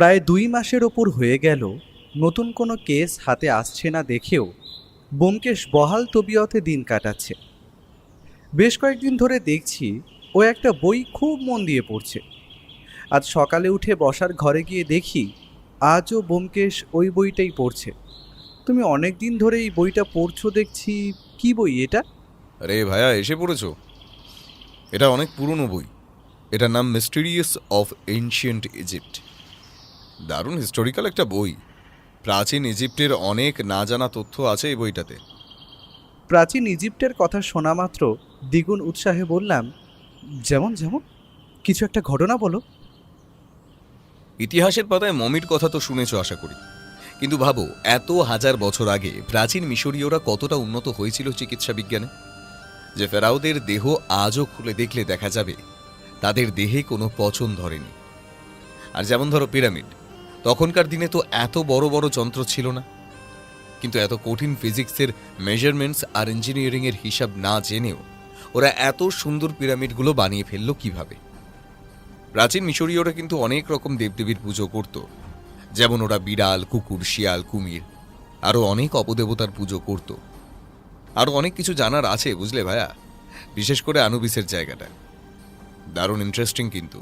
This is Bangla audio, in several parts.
প্রায় 2 মাসের ওপর হয়ে গেল নতুন কোনো কেস হাতে আসছে না দেখেও ব্যোমকেশ বহাল তবিয়তে দিন কাটাচ্ছে। বেশ কয়েকদিন ধরে দেখছি ও একটা বই খুব মন দিয়ে পড়ছে। আজ সকালে উঠে বসার ঘরে গিয়ে দেখি আজও ব্যোমকেশ ওই বইটাই পড়ছে। তুমি অনেক দিন ধরে এই বইটা পড়ছো দেখছি, কি বই এটা? আরে ভাইয়া, এসে পড়েছো। এটা অনেক পুরনো বই। এটার নাম মিস্টেরিয়াস অফ এনশিয়েন্ট ইজিপ্ট। দারুণ হিস্টোরিক্যাল একটা বই। প্রাচীন ইজিপ্টের অনেক না জানা তথ্য আছে এই বইটাতে। প্রাচীন ইজিপ্টের কথা শোনা মাত্র দ্বিগুণ উৎসাহে বললাম, যেমন যেমন কিছু একটা ঘটনা বলো। ইতিহাসের পাতায় মমির কথা তো শুনেছো আশা করি, কিন্তু ভাবো এত হাজার বছর আগে প্রাচীন মিশরীয়রা কতটা উন্নত হয়েছিল চিকিৎসা বিজ্ঞানে, যে ফেরাওদের দেহ আজও খুলে দেখলে দেখা যাবে তাদের দেহে কোনো পচন ধরেনি। আর যেমন ধরো পিরামিড, তখনকার দিনে তো এত বড় বড় যন্ত্র ছিল না, কিন্তু এত কঠিন ফিজিক্সের মেজারমেন্টস আর ইঞ্জিনিয়ারিংয়ের হিসাব না জেনেও ওরা এত সুন্দর পিরামিডগুলো বানিয়ে ফেললো কিভাবে। প্রাচীন মিশরীয়রা কিন্তু অনেক রকম দেবদেবীর পুজো করত, যেমন ওরা বিড়াল, কুকুর, শিয়াল, কুমির, আরও অনেক অপদেবতার পুজো করত। আরও অনেক কিছু জানার আছে বুঝলে ভাইয়া, বিশেষ করে আনুবিসের জায়গাটা দারুণ ইন্টারেস্টিং কিন্তু।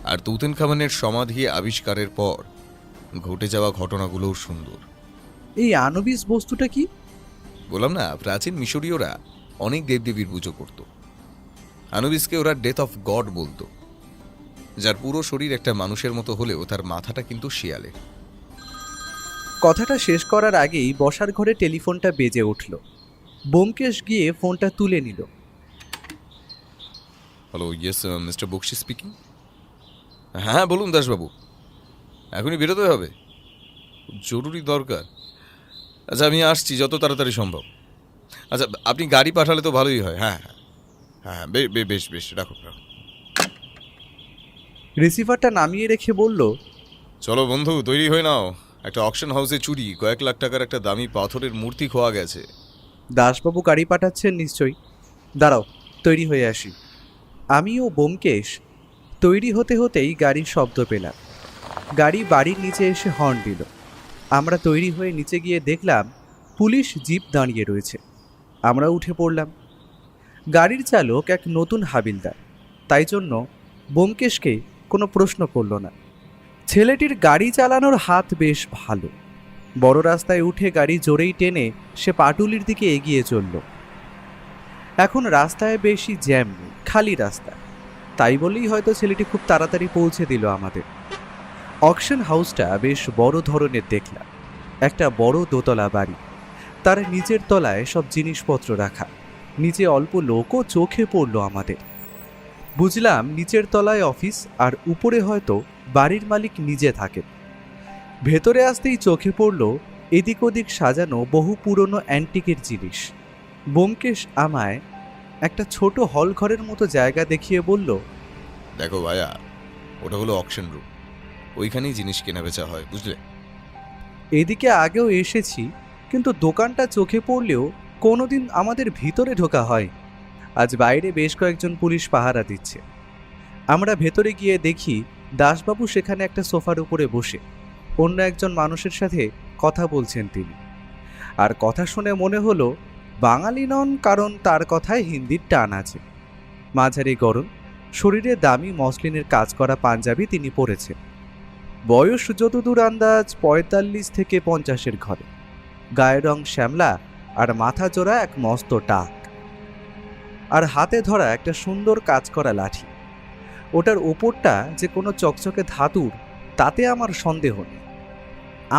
আর তুতেনখামেনের সমাধি আবিষ্কারের পর ঘটে যাওয়া ঘটনাগুলোও সুন্দর। এই আনুবিস বস্তুটা কি? বললাম না, প্রাচীন মিশরীয়রা অনেক দেবদেবীর পুজো করত। আনুবিসকে ওরা ডেথ অফ গড বলতো, যার পুরো শরীর একটা মানুষের মতো হলেও তার মাথাটা কিন্তু শিয়ালের। কথাটা শেষ করার আগেই বসার ঘরে টেলিফোনটা বেজে উঠল। ব্যোমকেশ গিয়ে ফোনটা তুলে নিল। Hello, yes mister Bakshi speaking. হ্যাঁ বলুন দাসবাবু, এখনই বেরোতে হবে, জরুরি দরকার। আচ্ছা আমি আসছি যত তাড়াতাড়ি সম্ভব। আচ্ছা আপনি গাড়ি পাঠালে তো ভালোই হয়। হ্যাঁ হ্যাঁ হ্যাঁ, বেশ বেশ, রাখো রাখো। রিসিভারটা নামিয়ে রেখে বলল, চলো বন্ধু, তৈরি হয়ে নাও। একটা অকশন হাউসে চুরি, কয়েক লাখ টাকার একটা দামি পাথরের মূর্তি খোয়া গেছে। দাসবাবু গাড়ি পাঠাচ্ছেন নিশ্চয়ই, দাঁড়াও তৈরি হয়ে আসি। আমি ও ব্যোমকেশ তৈরি হতে হতেই গাড়ির শব্দ পেলাম। গাড়ি বাড়ির নিচে এসে হর্ন দিল। আমরা তৈরি হয়ে নিচে গিয়ে দেখলাম পুলিশ জিপ দাঁড়িয়ে রয়েছে। আমরা উঠে পড়লাম। গাড়ির চালক এক নতুন হাবিলদার, তাই জন্য ব্যোমকেশকে কোনো প্রশ্ন করল না। ছেলেটির গাড়ি চালানোর হাত বেশ ভালো। বড় রাস্তায় উঠে গাড়ি জোরেই টেনে সে পাটুলির দিকে এগিয়ে চলল। এখন রাস্তায় বেশি জ্যাম নেই, খালি রাস্তা, তাই বলেই হয়তো ছেলেটি খুব তাড়াতাড়ি পৌঁছে দিল আমাদের। অকশন হাউসটা বেশ বড় ধরনের দেখলাম। একটা বড় দোতলা বাড়ি, তার নিচের তলায় সব জিনিসপত্র রাখা। নিচে অল্প লোকও চোখে পড়ল আমাদের। বুঝলাম নিচের তলায় অফিস, আর উপরে হয়তো বাড়ির মালিক নিজে থাকেন। ভেতরে আসতেই চোখে পড়ল এদিক ওদিক সাজানো বহু পুরনো অ্যান্টিকের জিনিস। ব্যোমকেশ আমায় একটা ছোট হল ঘরের মতো জায়গা দেখিয়ে বলল, দেখো ভাইয়া, ওটা হলো অকশন রুম, ওইখানেই জিনিস কেনা বেচা হয় বুঝলে। এদিকে আগেও এসেছি, কিন্তু দোকানটা চোখে পড়লেও কোনোদিন আমাদের ভিতরে ঢোকা হয়। আজ বাইরে বেশ কয়েকজন পুলিশ পাহারা দিচ্ছে। আমরা ভেতরে গিয়ে দেখি দাসবাবু সেখানে একটা সোফার উপরে বসে অন্য একজন মানুষের সাথে কথা বলছেন তিনি। আর কথা শুনে মনে হলো বাঙালি নন, কারণ তার কথায় হিন্দির টান আছে। মাঝারি গরম, শরীরে দামি মসলিনের কাজ করা পাঞ্জাবি তিনি পরেছেন। বয়স যতদূর আন্দাজ ৪৫ থেকে ৫০-এর ঘরে। গায়ের রং শ্যামলা, আর মাথা জোড়া এক মস্ত টাক, আর হাতে ধরা একটা সুন্দর কাজ করা লাঠি। ওটার ওপরটা যে কোনো চকচকে ধাতুর, তাতে আমার সন্দেহ নেই।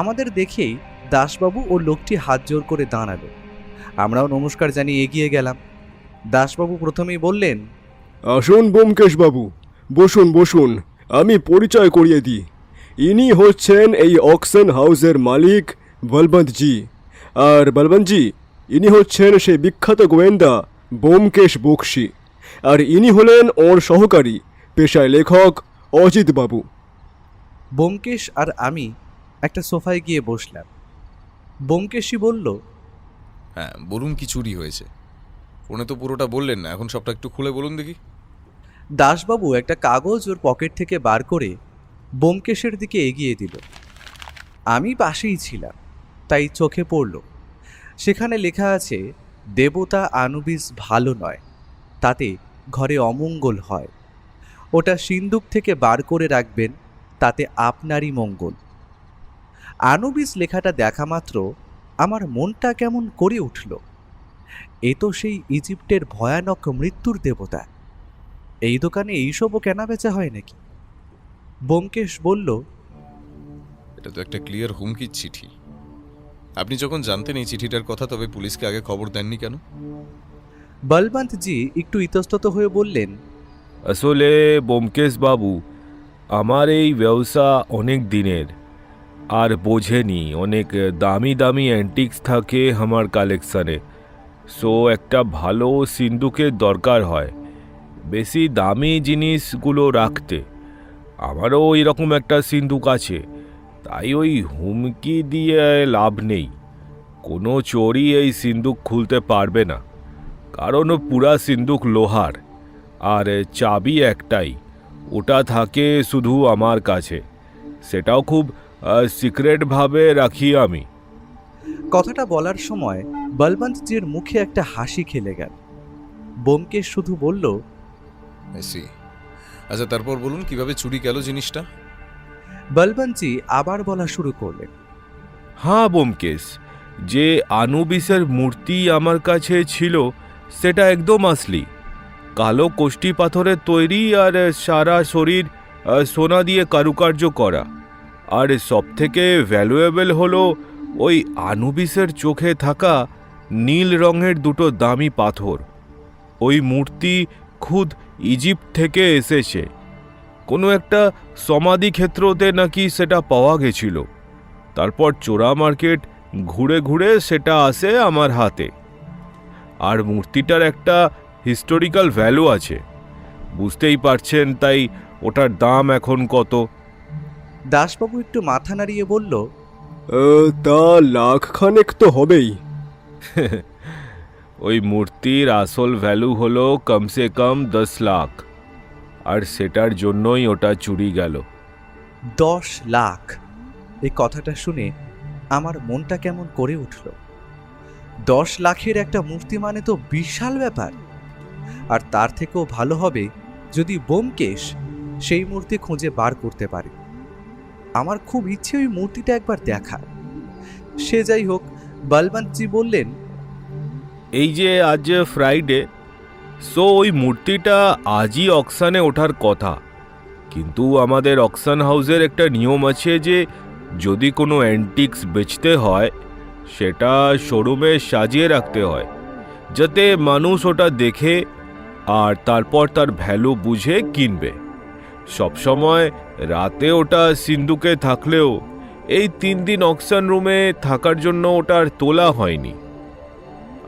আমাদের দেখেই দাসবাবু ও লোকটি হাত জোর করে দাঁড়ালো। আমরাও নমস্কার জানিয়ে এগিয়ে গেলাম। দাসবাবু প্রথমেই বললেন, আসুন ব্যোমকেশ বাবু, বসুন বসুন, আমি পরিচয় করিয়ে দিই। ইনি হচ্ছেন এই অকশন হাউসের মালিক বলবন্তজি। আর বলবন্তজি, ইনি হচ্ছেন সেই বিখ্যাত গোয়েন্দা ব্যোমকেশ বক্সি। আর ইনি হলেন ওর সহকারী, পেশায় লেখক অজিত বাবু। ব্যোমকেশ আর আমি একটা সোফায় গিয়ে বসলাম। ব্যোমকেশই বলল, হ্যাঁ বলুন, কি চুরি হয়েছে? ফোনে তো পুরোটা বললেন না, এখন সবটা একটু খুলে বলুন দেখি। দাসবাবু একটা কাগজ ওর পকেট থেকে বার করে ব্যোমকেশের দিকে এগিয়ে দিল। আমি পাশেই ছিলাম, তাই চোখে পড়ল সেখানে লেখা আছে, দেবতা আনুবিস ভালো নয়, তাতে ঘরে অমঙ্গল হয়। ওটা সিন্দুক থেকে বার করে রাখবেন, তাতে আপনারই মঙ্গল। আনুবিস লেখাটা দেখা মাত্র আমার মনটা কেমন করে উঠল। এ তো সেই ইজিপ্টের ভয়ানক মৃত্যুর দেবতা। এই দোকানে এইসবও কেনা বেচা হয় নাকি? ব্যোমকেশ বলল, এটা তো একটা ক্লিয়ার হুমকির চিঠি। আপনি যখন জানতেন এই চিঠিটার কথা, তবে পুলিশকে আগে খবর দেননি কেন? বলবন্তজি একটু ইতস্তত হয়ে বললেন, আসলে ব্যোমকেশ বাবু, আমার এই ব্যবসা অনেক দিনের, আর বোঝেনি অনেক দামি দামি অ্যান্টিক্স থাকে আমার কালেকশানে। সো একটা ভালো সিন্দুকের দরকার হয় বেশি দামি জিনিসগুলো রাখতে। আমারও এরকম একটা সিন্দুক আছে, তাই ওই হুমকি দিয়ে লাভ নেই। কোনো চোরই এই সিন্দুক খুলতে পারবে না, কারণ পুরা সিন্দুক লোহার, আর চাবি একটাই, ওটা থাকে শুধু আমার কাছে। সেটাও খুব সিক্রেটভাবে রাখি আমি। কথাটা বলার সময় বলবন্তজির মুখে একটা হাসি খেলে গেল। ব্যোমকেশ শুধু বলল, আচ্ছা, তারপর বলুন কিভাবে চুরি গেল জিনিসটা। বলবন্তজি আবার বলা শুরু করলেন, হ্যাঁ ব্যোমকেশ, যে আনুবিসের মূর্তি আমার কাছে ছিল সেটা একদম আসলি, কালো কোষ্টি পাথরের তৈরি, আর সারা শরীর সোনা দিয়ে কারুকার্য করা। আর সবথেকে ভ্যালুয়েবল হলো ওই আনুবিসের চোখে থাকা নীল রঙের দুটো দামি পাথর। ওই মূর্তি খুদ ইজিপ্ট থেকে এসেছে, কোনো একটা সমাধি ক্ষেত্রতে নাকি সেটা পাওয়া গেছিল। তারপর চোরা মার্কেট ঘুরে ঘুরে সেটা আসে আমার হাতে। আর মূর্তিটার একটা হিস্টোরিক্যাল ভ্যালু আছে, বুঝতেই পারছেন, তাই ওটার দাম এখন কত। দাসবাবু একটু মাথা নাড়িয়ে বলল, তা লাখ খানেক তো হবেই। ওই মূর্তির আসল ভ্যালু হলো কমসে কম 10 লাখ, আর সেটার জন্যই ওটা চুরি গেল। 10 লাখ! এই কথাটা শুনে আমার মনটা কেমন করে উঠল। 10 লাখের একটা মূর্তি মানে তো বিশাল ব্যাপার। আর তার থেকেও ভালো হবে যদি ব্যোমকেশ সেই মূর্তি খুঁজে বার করতে পারে। আমার খুব ইচ্ছে ওই মূর্তিটা একবার দেখার। সে যাই হোক, বলবন্তজি বললেন, এই যে আজ ফ্রাইডে, সো ওই মূর্তিটা আজই অকশানে ওঠার কথা। কিন্তু আমাদের অকশন হাউসের একটা নিয়ম আছে যে যদি কোনো অ্যান্টিক্স বেচতে হয় সেটা শোরুমে সাজিয়ে রাখতে হয়, যাতে মানুষ ওটা দেখে আর তারপর তার ভ্যালু বুঝে কিনবে। সবসময় রাতে ওটা সিন্দুকে থাকলেও এই 3 দিন অকশন রুমে থাকার জন্য ওটা আর তোলা হয়নি।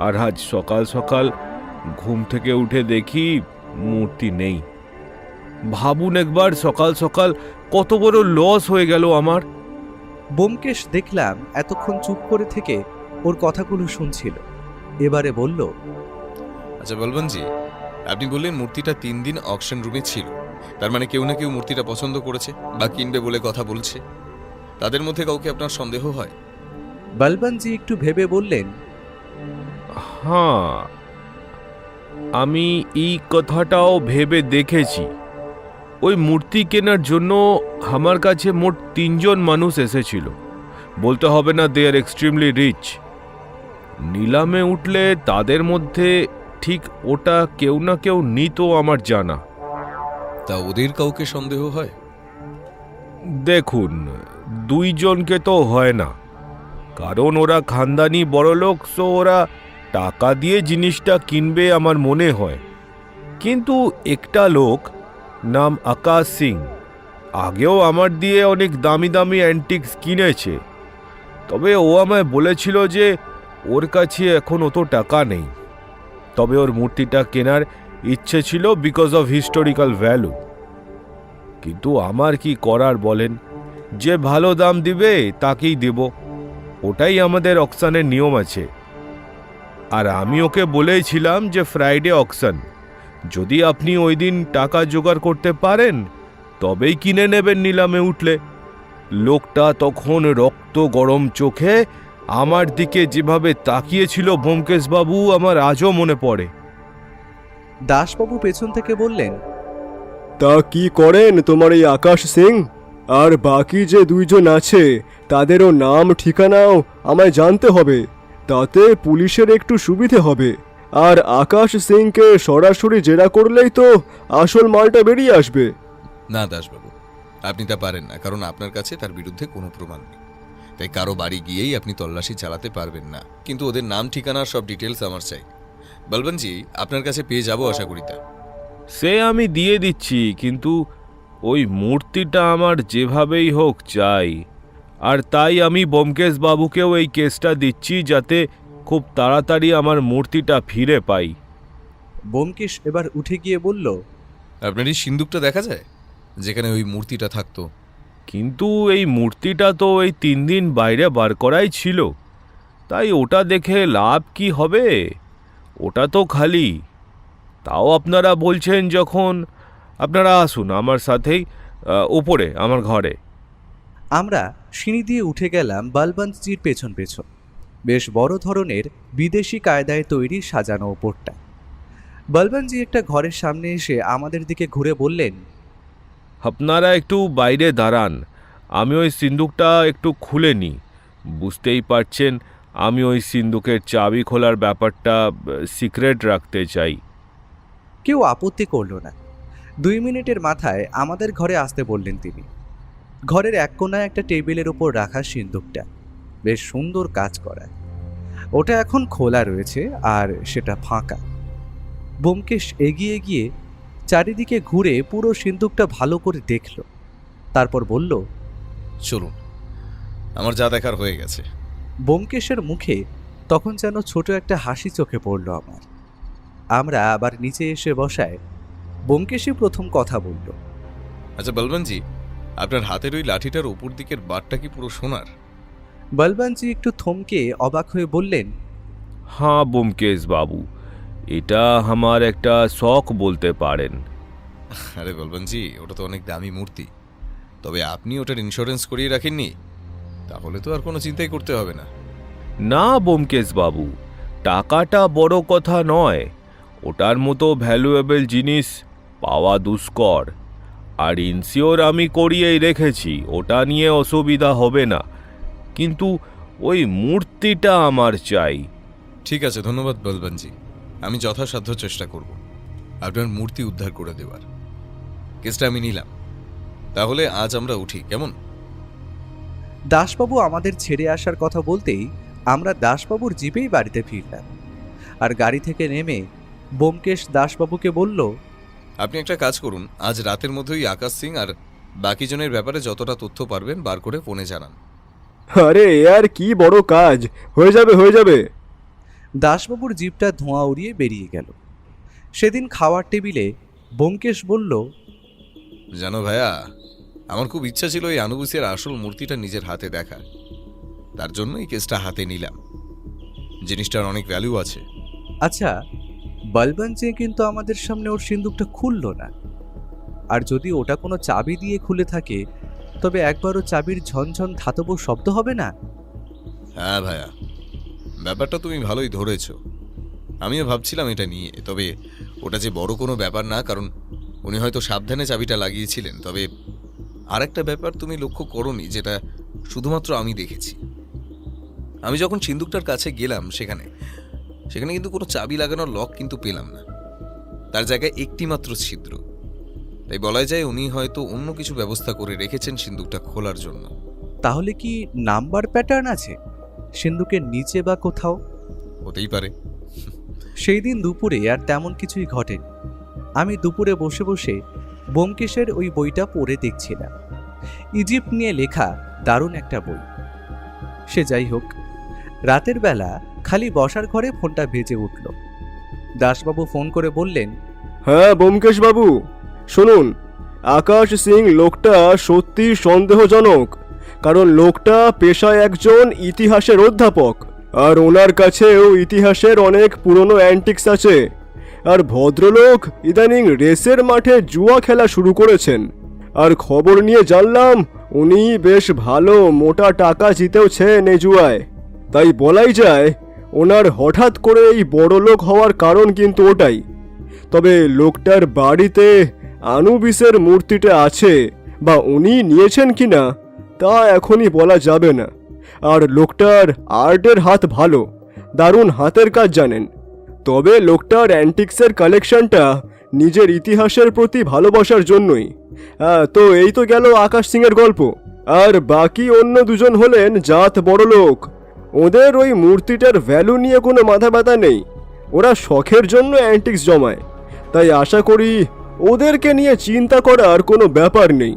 আর আজ সকাল সকাল ঘুম থেকে উঠে দেখি মূর্তি নেই। ভাবুন একবার, সকাল সকাল কত বড় লস হয়ে গেল আমার। ব্যোমকেশ দেখলাম এতক্ষণ চুপ করে থেকে ওর কথাগুলো শুনছিল। এবারে বলল, আচ্ছা বলবনজি, আপনি বললেন মূর্তিটা 3 দিন অকশন রুমে ছিল, তার মানে কেউ না কেউ মূর্তিটা পছন্দ করেছে বা কিনবে বলে কথা বলছে। তাদের মধ্যে কাউকে আপনার সন্দেহ হয়? বলবন্তজি একটু ভেবে বললেন, হ্যাঁ, আমি এই কথাটাও ভেবে দেখেছি। ওই মূর্তি কেনার জন্য আমার কাছে মোট 3 জন মানুষ এসেছিল। বলতে হবে না দে আর এক্সট্রিমলি রিচ। নিলামে উঠলে তাদের মধ্যে ঠিক ওটা কেউ না কেউ নিত আমার জানা। তা ওদের কাউকে সন্দেহ হয়? দেখুন, 2 জনকে তো হয় না, কারণ ওরা খানদানি বড়লোক, সো ওরা টাকা দিয়ে জিনিসটা কিনবে আমার মনে হয়। কিন্তু একটা লোক নাম আকাশ সিং আগেও আমার দিয়ে অনেক দামি দামি অ্যান্টিক্স কিনেছে, তবে ও আমায় বলেছিল যে ওর কাছে এখন অত টাকা নেই, তবে ওর মূর্তিটা কেনার ইচ্ছে ছিল বিকজ অফ হিস্টোরিক্যাল ভ্যালু। কিন্তু আমার কি করার বলেন, যে ভালো দাম দিবে তাকেই দেব, ওটাই আমাদের অকশনের নিয়ম আছে। আর আমি ওকে বলেছিলাম যে ফ্রাইডে অকশন, যদি আপনি ওই দিন টাকা জোগাড় করতে পারেন তবেই কিনে নেবেন নিলামে উঠলে। লোকটা তখন রক্ত গরম চোখে আমার দিকে যেভাবে তাকিয়েছিল ব্যোমকেশবাবু, আমার আজও মনে পড়ে। দাসবাবু পেছন থেকে বললেন, তা কি করেন তোমার এই আকাশ সিং? আর বাকি যে দুইজন আছে তাদেরও নাম ঠিকানাও আমায় জানতে হবে, তাতে পুলিশের একটু সুবিধে হবে। আর আকাশ সিংকে সরাসরি জেরা করলেই তো আসল মালটা বেরিয়ে আসবে। না দাসবাবু, আপনি তা পারেন না, কারণ আপনার কাছে তার বিরুদ্ধে কোনো প্রমাণ নেই। তাই কারো বাড়ি গিয়েই আপনি তল্লাশি চালাতে পারবেন না। কিন্তু ওদের নাম ঠিকানার সব ডিটেলস আমার চাই। বলবনজি, আপনার কাছে পেয়ে যাবো আশা করি তা। সে আমি দিয়ে দিচ্ছি, কিন্তু ওই মূর্তিটা আমার যেভাবেই হোক চাই। আর তাই আমি ব্যোমকেশবাবুকেও এই কেসটা দিচ্ছি, যাতে খুব তাড়াতাড়ি আমার মূর্তিটা ফিরে পাই। ব্যোমকেশ এবার উঠে গিয়ে বলল, আপনার এই সিন্দুকটা দেখা যায় যেখানে ওই মূর্তিটা থাকতো? কিন্তু এই মূর্তিটা তো এই 3 দিন বাইরে বার করাই ছিল, তাই ওটা দেখে লাভ কি হবে? ওটা তো খালি। তাও আপনারা বলছেন যখন, আপনারা আসুন আমার সাথেই উপরে আমার ঘরে। আমরা সিঁড়ি দিয়ে উঠে গেলাম বলবন্তজির পেছন পেছন। বেশ বড় ধরনের বিদেশি কায়দায় তৈরি সাজানো ওপরটা। বলবন্তজি একটা ঘরের সামনে এসে আমাদের দিকে ঘুরে বললেন, আপনারা একটু বাইরে দাঁড়ান, আমি ওই সিন্দুকটা একটু খুলে নিই। বুঝতেই পারছেন, আমি ওই সিন্দুকের চাবি খোলার ব্যাপারটা সিক্রেট রাখতে চাই। কেউ আপত্তি করল না। 2 মিনিটের মাথায় আমাদের ঘরে আসতে বললেন তিনি। ঘরের এক কোণায় একটা টেবিলের উপর রাখা সিন্দুকটা বেশ সুন্দর কাজ করা। ওটা এখন খোলা রয়েছে আর সেটা ফাঁকা। ব্যোমকেশ এগিয়ে গিয়ে চারিদিকে ঘুরে পুরো সিন্দুকটা ভালো করে দেখল, তারপর বলল, চলুন, আমার যা দেখার হয়ে গেছে। ব্যোমকেশের মুখে তখন যেন ছোট একটা হাসি চোখে পড়ল আমার। আমরা আবার নিচে এসে বসায় ব্যোমকেশই প্রথম কথা বলল, আচ্ছা বলবনজি, আপনার হাতের ওই লাঠিটার উপর দিকের বারটা কি পুরো সোনার? বলবন্তজি একটু থমকে অবাক হয়ে বললেন, হ্যাঁ ব্যোমকেশবাবু, এটা আমার একটা শখ বলতে পারেন। আরে বলবনজি, ওটা তো অনেক দামি মূর্তি। তবে আপনি ওটার ইন্স্যুরেন্স করিয়ে রাখেননি? তাহলে তো আর কোনো চিন্তাই করতে হবে না। না ব্যোমকেশবাবু, টাকাটা বড় কথা নয়। ওটার মতো ভ্যালুয়েবল জিনিস পাওয়া দুষ্কর। আর ইনসিওর আমি করিয়েই রেখেছি, ওটা নিয়ে অসুবিধা হবে না। কিন্তু ওই মূর্তিটা আমার চাই। ঠিক আছে, ধন্যবাদ বলবনজি। আমি যথাসাধ্য চেষ্টা করব আপনার মূর্তি উদ্ধার করে দেওয়ার। কেসটা আমি নিলাম। তাহলে আজ আমরা উঠি, কেমন? দাসবাবু আমাদের ছেড়ে আসার কথা বলতেই আমরা দাসবাবুর জিপেই বাড়িতে ফিরলাম। আর গাড়ি থেকে নেমে ব্যোমকেশ দাসবাবুকে বলল, আপনি একটা কাজ করুন, আজ রাতের মধ্যেই আকাশ সিং আর বাকি জনের ব্যাপারে যতটা তথ্য পারবেন বার করে ফোনে জানান। আরে এ আর কি বড় কাজ, হয়ে যাবে হয়ে যাবে। দাসবাবুর জিপটা ধোঁয়া উড়িয়ে বেরিয়ে গেল। সেদিন খাওয়ার টেবিলে ব্যোমকেশ বলল, জানো ভাইয়া, আমার খুব ইচ্ছা ছিল এই আনুবিসের আসল মূর্তিটা নিজের হাতে দেখা। তার জন্য এই কেসটা হাতে নিলাম। জিনিসটার অনেক ভ্যালু আছে। আচ্ছা, বলবন্তজি কিন্তু আমাদের সামনে ওর সিন্দুকটা খুলল না। আর যদি ওটা কোনো চাবি দিয়ে খুলে থাকে, তবে একবারও চাবির ঝনঝন ধাতব শব্দ হবে না? হ্যাঁ ভাইয়া, ব্যাপারটা তুমি ভালোই ধরেছ। আমিও ভাবছিলাম এটা নিয়ে, তবে ওটা যে বড় কোনো ব্যাপার না, কারণ উনি হয়তো সাবধানে চাবিটা লাগিয়েছিলেন। তবে আরেকটা ব্যাপার তুমি লক্ষ্য করোনি, যেটা শুধুমাত্র আমি দেখেছি। আমি যখন সিন্দুকটার কাছে গেলাম, সেখানে কিন্তু কোনো চাবি লাগানোর লক কিন্তু পেলাম না। তার জায়গায় একটি মাত্র ছিদ্র। তাই বলা যায় উনি হয়তো অন্য কিছু ব্যবস্থা করে রেখেছেন সিন্দুকটা খোলার জন্য। তাহলে কি নাম্বার প্যাটার্ন আছে সিন্দুকের নিচে বা কোথাও? হতেই পারে। সেই দিন দুপুরে আর তেমন কিছুই ঘটেনি। আমি দুপুরে বসে বসে ব্যোমকেশের ওই বইটা পড়ে দেখছিলাম। ইজিপ্ট নিয়ে লেখা দারুণ একটা বই। সে যাই হোক, রাতের বেলা খালি বসার ঘরে ফোনটা বেজে উঠল। দাসবাবু ফোন করে বললেন, হ্যাঁ ব্যোমকেশ বাবু, শুনুন, আকাশ সিং লোকটা সত্যি সন্দেহজনক। কারণ লোকটা পেশায় একজন ইতিহাসের অধ্যাপক, আর ওনার কাছেও ইতিহাসের অনেক পুরনো অ্যান্টিক্স আছে। আর ভদ্রলোক ইদানিং রেসের মাঠে জুয়া খেলা শুরু করেছেন। আর খবর নিয়ে জানলাম উনি বেশ ভালো মোটা টাকা জিতেওছেন এই জুয়ায়। তাই বলাই যায় ওনার হঠাৎ করে এই বড়লোক হওয়ার কারণ কিন্তু ওটাই। তবে লোকটার বাড়িতে আনুবিসের মূর্তিটা আছে বা উনি নিয়েছেন কিনা তা এখনই বলা যাবে না। আর লোকটার আর্টের হাত ভালো, দারুণ হাতের কাজ জানেন। তবে লোকটার অ্যান্টিক্সের কালেকশনটা নিজের ইতিহাসের প্রতি ভালোবাসার জন্যই। তো এই তো গেল আকাশ সিংয়ের গল্প। আর বাকি অন্য দুজন হলেন জাত বড়লোক। ওদের ওই মূর্তিটার ভ্যালু নিয়ে কোনো মাথা ব্যথা নেই, ওরা শখের জন্য অ্যান্টিক্স জমায়। তাই আশা করি ওদেরকে নিয়ে চিন্তা করার কোনো ব্যাপার নেই।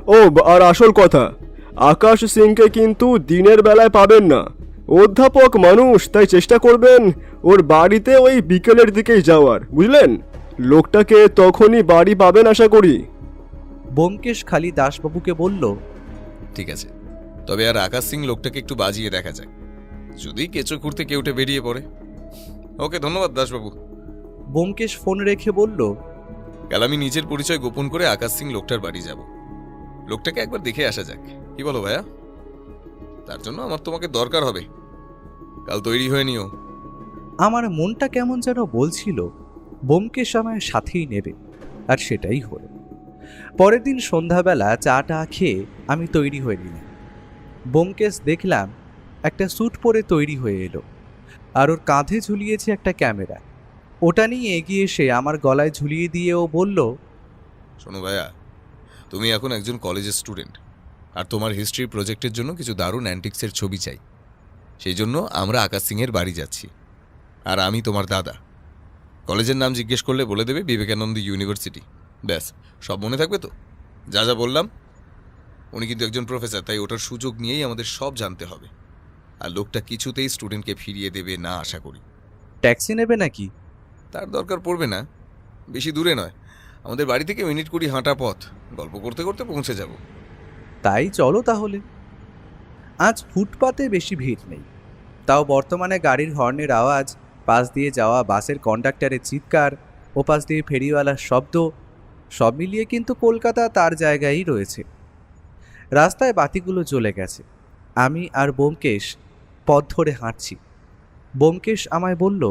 ও আর আসল কথা, আকাশ সিংকে কিন্তু দিনের বেলায় পাবেন না, অধ্যাপক মানুষ, তাই চেষ্টা করবেন ওর বাড়িতে ওই বিকেলের দিকেই যাওয়ার, বুঝলেন? লোকটাকে তখনই বাড়ি পাবেন আশা করি। ব্যোমকেশ খালি দাসবাবুকে বলল, ঠিক আছে, তবে আর আকাশ সিং লোকটাকে একটু বাজিয়ে দেখা যাক, যদি কেঁচো খুঁড়তে কেউটে বেরিয়ে পড়ে। ওকে, ধন্যবাদ দাসবাবু। ব্যোমকেশ ফোন রেখে বলল, কাল আমি নিজের পরিচয় গোপন করে আকাশ সিং লোকটার বাড়ি যাব। লোকটাকে একবার দেখে আসা যাক, কি বলো ভাইয়া? তার জন্য আমার তোমাকে দরকার হবে, কাল তৈরি হয়ে নিও। আমার মনটা কেমন যেন বলছিল ব্যোমকেশ আমায় সাথেই নেবে, আর সেটাই হলো। পরের দিন সন্ধ্যাবেলা চাটা খেয়ে আমি তৈরি হয়ে নিলাম। ব্যোমকেশ দেখলাম একটা স্যুট পরে তৈরি হয়ে এলো, আর ওর কাঁধে ঝুলিয়েছে একটা ক্যামেরা। ওটা নিয়ে এগিয়ে এসে আমার গলায় ঝুলিয়ে দিয়ে ও বলল, শোনো ভাইয়া, তুমি এখন একজন কলেজের স্টুডেন্ট, আর তোমার হিস্ট্রি প্রজেক্টের জন্য কিছু দারুণ অ্যান্টিক্সের ছবি চাই। সেই জন্য আমরা আকাশ সিংয়ের বাড়ি যাচ্ছি, আর আমি তোমার দাদা। কলেজের নাম জিজ্ঞেস করলে বলে দেবে বিবেকানন্দ ইউনিভার্সিটি। ব্যাস, সব মনে থাকবে তো? যা যা বললাম। উনি কিন্তু একজন প্রফেসর, তাই ওটার সুযোগ নিয়েই আমাদের সব জানতে হবে। আর লোকটা কিছুতেই স্টুডেন্টকে ফিরিয়ে দেবে না আশা করি। ট্যাক্সি নেবে নাকি? তার দরকার পড়বে না, বেশি দূরে নয়, আমাদের বাড়ি থেকে মিনিট 20 হাঁটা পথ, গল্প করতে করতে পৌঁছে যাব। তাই চলো তাহলে। আজ ফুটপাতে বেশি ভিড় নেই, তাও বর্তমানে গাড়ির হর্নের আওয়াজ, পাশ দিয়ে যাওয়া বাসের কন্ডাক্টরের চিৎকার, ওপাশ দিয়ে ফেরিওয়ালার শব্দ, সব মিলিয়ে কিন্তু কলকাতা তার জায়গায়ই রয়েছে। রাস্তায় বাতিগুলো জ্বলে গেছে। আমি আর ব্যোমকেশ পথ ধরে হাঁটছি। ব্যোমকেশ আমায় বলল,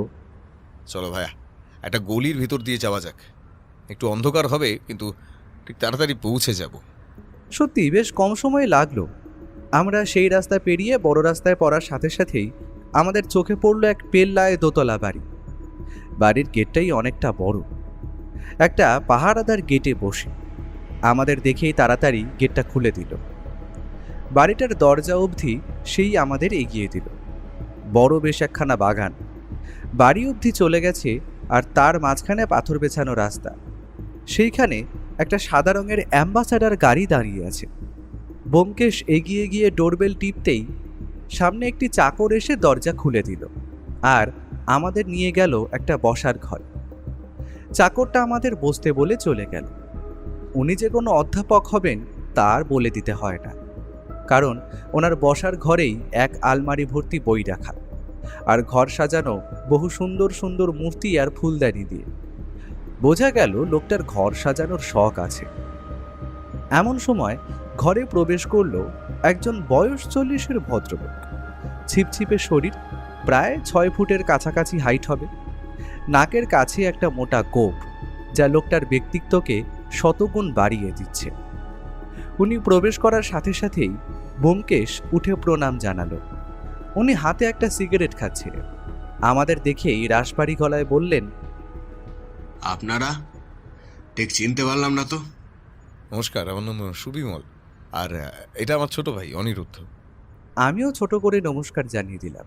চলো ভাইয়া, একটা গলির ভিতর দিয়ে যাওয়া যাক। একটু অন্ধকার হবে, কিন্তু ঠিক তাড়াতাড়ি পৌঁছে যাব। সত্যি বেশ কম সময় লাগলো। আমরা সেই রাস্তা পেরিয়ে বড় রাস্তায় পড়ার সাথে সাথেই আমাদের চোখে পড়ল এক পেল্লায় দোতলা বাড়ি। বাড়ির গেটটাই অনেকটা বড়। একটা পাহারাদার গেটে বসে আমাদের দেখেই তাড়াতাড়ি গেটটা খুলে দিল। বাড়িটার দরজা অবধি সেই আমাদের এগিয়ে দিল। বড় বেশ একখানা বাগান, বাড়ি অবধি চলে গেছে, আর তার মাঝখানে পাথর বেছানো রাস্তা। সেইখানে একটা সাদা রঙের অ্যাম্বাসাডার গাড়ি দাঁড়িয়ে আছে। ব্যোমকেশ এগিয়ে গিয়ে ডোরবেল টিপতেই সামনে একটি চাকর এসে দরজা খুলে দিল, আর আমাদের নিয়ে গেল একটা বসার ঘর। চাকরটা আমাদের বসতে বলে চলে গেল। উনি যে কোনো অধ্যাপক হবেন তার বলে দিতে হয় না, কারণ ওনার বসার ঘরেই এক আলমারি ভর্তি বই রাখা, আর ঘর সাজানো বহু সুন্দর সুন্দর মূর্তি আর ফুলদানি দিয়ে। বোঝা গেল লোকটার ঘর সাজানোর শখ আছে। এমন সময় ঘরে প্রবেশ করল একজন বয়স 40-এর ভদ্রলোক। ছিপছিপে শরীর, প্রায় 6 ফুটের কাছাকাছি হাইট হবে। নাকের কাছে একটা মোটা গোঁফ, যা লোকটার ব্যক্তিত্বকে শতগুণ বাড়িয়ে দিচ্ছে। উনি প্রবেশ করার সাথে সাথেই ব্যোমকেশ উঠে প্রণাম জানালো। উনি হাতে একটা সিগারেট খাচ্ছিলেন। আমাদের দেখেই রাশবাড়ি গলায় বললেন, আপনারা? ঠিক চিনতে পারলাম না তো। নমস্কার, আমার নাম সুবিমল, আর এটা আমার ছোট ভাই অনিরুদ্ধ। আমিও ছোট করে নমস্কার জানিয়ে দিলাম।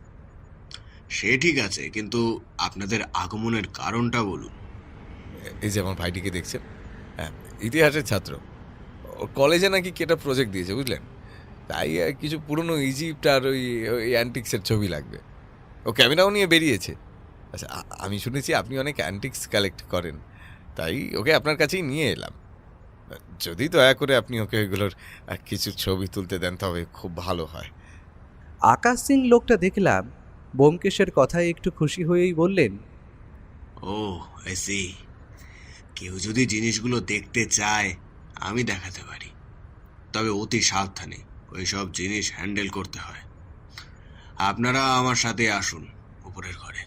সে ঠিক আছে, কিন্তু আপনাদের আগমনের কারণটা বলুন। এই যে আমার ভাইটিকে দেখছেন, ইতিহাসের ছাত্র, ওর কলেজে নাকি কেটা প্রজেক্ট দিয়েছে, বুঝলেন? তাই কিছু পুরনো ইজিপ্ট আর ওই অ্যান্টিক্সের ছবি লাগবে। ও ক্যামেরাও নিয়ে বেরিয়েছে। আচ্ছা, আমি শুনেছি আপনি অনেক অ্যান্টিক্স কালেক্ট করেন, তাই ওকে আপনার কাছেই নিয়ে এলাম। যদি দয়া করে আপনি ওকে ওইগুলোর কিছু ছবি তুলতে দেন তবে খুব ভালো হয়। আকাশ সিং লোকটা দেখলাম ব্যোমকেশের কথায় একটু খুশি হয়েই বললেন, ও আই সি। কেউ যদি জিনিসগুলো দেখতে চায়, আমি দেখাতে পারি, তবে অতি সাবধানে ওইসব জিনিস হ্যান্ডেল করতে হয়। আপনারা আমার সাথে আসুন উপরের ঘরে।